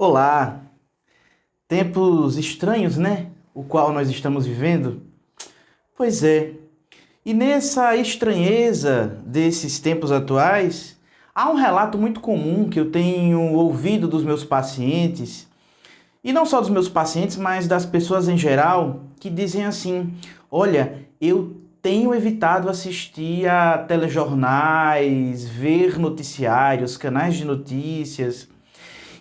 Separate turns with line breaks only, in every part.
Olá, tempos estranhos, né? O qual nós estamos vivendo? Pois é, e nessa estranheza desses tempos atuais, há um relato muito comum que eu tenho ouvido dos meus pacientes, e não só dos meus pacientes, mas das pessoas em geral, que dizem assim: olha, eu tenho evitado assistir a telejornais, ver noticiários, canais de notícias.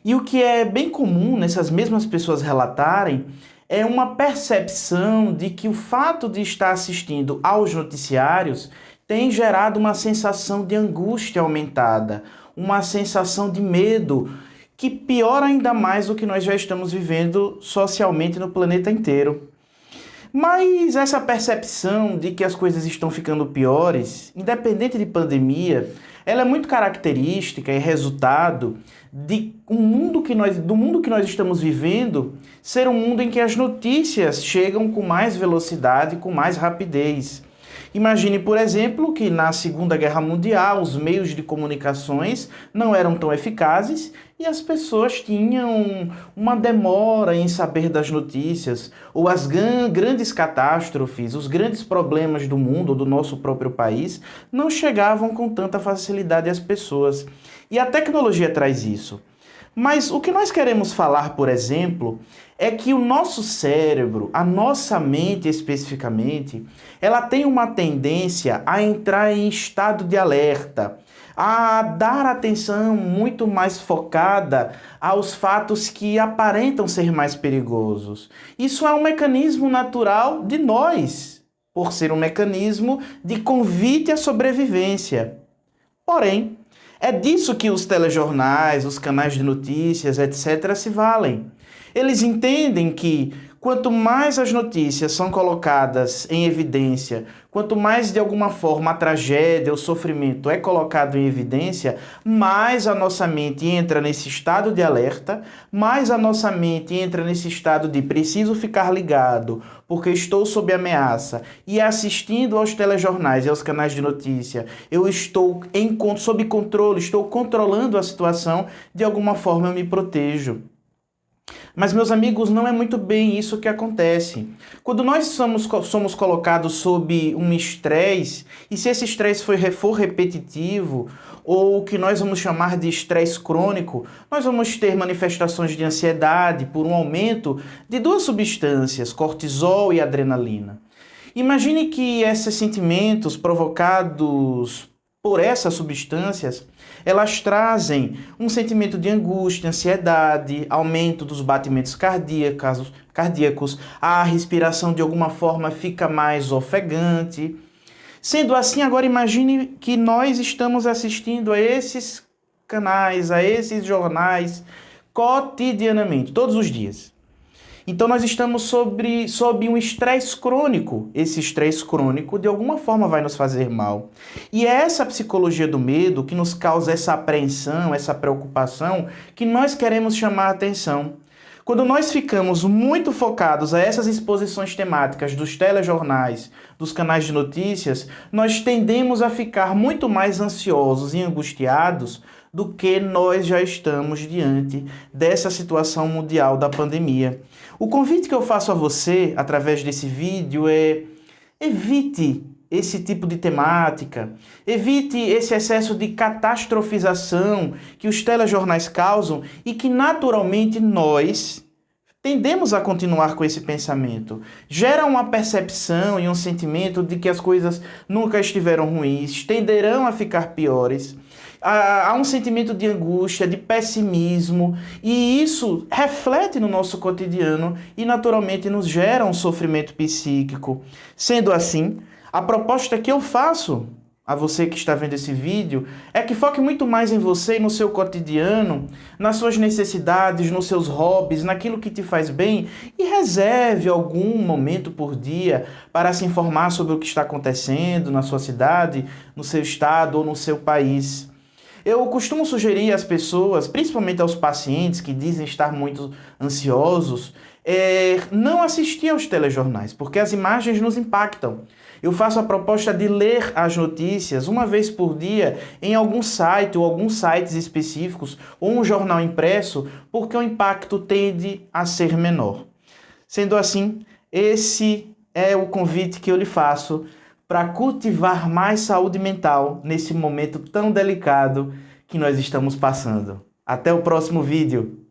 E o que é bem comum nessas mesmas pessoas relatarem é uma percepção de que o fato de estar assistindo aos noticiários tem gerado uma sensação de angústia aumentada, uma sensação de medo que piora ainda mais o que nós já estamos vivendo socialmente no planeta inteiro. Mas essa percepção de que as coisas estão ficando piores, independente de pandemia, ela é muito característica e resultado do mundo que nós estamos vivendo ser um mundo em que as notícias chegam com mais velocidade, com mais rapidez. Imagine, por exemplo, que na Segunda Guerra Mundial os meios de comunicações não eram tão eficazes e as pessoas tinham uma demora em saber das notícias, ou as grandes catástrofes, os grandes problemas do mundo, do nosso próprio país, não chegavam com tanta facilidade às pessoas. E a tecnologia traz isso. Mas o que nós queremos falar, por exemplo, é que o nosso cérebro, a nossa mente especificamente, ela tem uma tendência a entrar em estado de alerta, a dar atenção muito mais focada aos fatos que aparentam ser mais perigosos. Isso é um mecanismo natural de nós, por ser um mecanismo de convite à sobrevivência. Porém, é disso que os telejornais, os canais de notícias, etc., se valem. Eles entendem que quanto mais as notícias são colocadas em evidência, quanto mais de alguma forma a tragédia, o sofrimento é colocado em evidência, mais a nossa mente entra nesse estado de alerta, mais a nossa mente entra nesse estado de preciso ficar ligado, porque estou sob ameaça, e assistindo aos telejornais e aos canais de notícia, eu estou sob controle, estou controlando a situação, de alguma forma eu me protejo. Mas, meus amigos, não é muito bem isso que acontece. Quando nós somos colocados sob um estresse, e se esse estresse for repetitivo, ou o que nós vamos chamar de estresse crônico, nós vamos ter manifestações de ansiedade por um aumento de duas substâncias, cortisol e adrenalina. Imagine que esses sentimentos provocados por essas substâncias, elas trazem um sentimento de angústia, ansiedade, aumento dos batimentos cardíacos, a respiração de alguma forma fica mais ofegante. Sendo assim, agora imagine que nós estamos assistindo a esses canais, a esses jornais, cotidianamente, todos os dias. Então nós estamos sob um estresse crônico. Esse estresse crônico de alguma forma vai nos fazer mal. E é essa psicologia do medo que nos causa essa apreensão, essa preocupação que nós queremos chamar a atenção. Quando nós ficamos muito focados a essas exposições temáticas dos telejornais, dos canais de notícias, nós tendemos a ficar muito mais ansiosos e angustiados do que nós já estamos diante dessa situação mundial da pandemia. O convite que eu faço a você, através desse vídeo, é: evite esse tipo de temática, evite esse excesso de catastrofização que os telejornais causam e que naturalmente nós tendemos a continuar com esse pensamento. Gera uma percepção e um sentimento de que as coisas nunca estiveram ruins, tenderão a ficar piores. Há um sentimento de angústia, de pessimismo, e isso reflete no nosso cotidiano e naturalmente nos gera um sofrimento psíquico. Sendo assim, a proposta que eu faço a você que está vendo esse vídeo é que foque muito mais em você e no seu cotidiano, nas suas necessidades, nos seus hobbies, naquilo que te faz bem, e reserve algum momento por dia para se informar sobre o que está acontecendo na sua cidade, no seu estado ou no seu país. Eu costumo sugerir às pessoas, principalmente aos pacientes que dizem estar muito ansiosos, não assistir aos telejornais, porque as imagens nos impactam. Eu faço a proposta de ler as notícias uma vez por dia em algum site ou alguns sites específicos ou um jornal impresso, porque o impacto tende a ser menor. Sendo assim, esse é o convite que eu lhe faço para cultivar mais saúde mental nesse momento tão delicado que nós estamos passando. Até o próximo vídeo!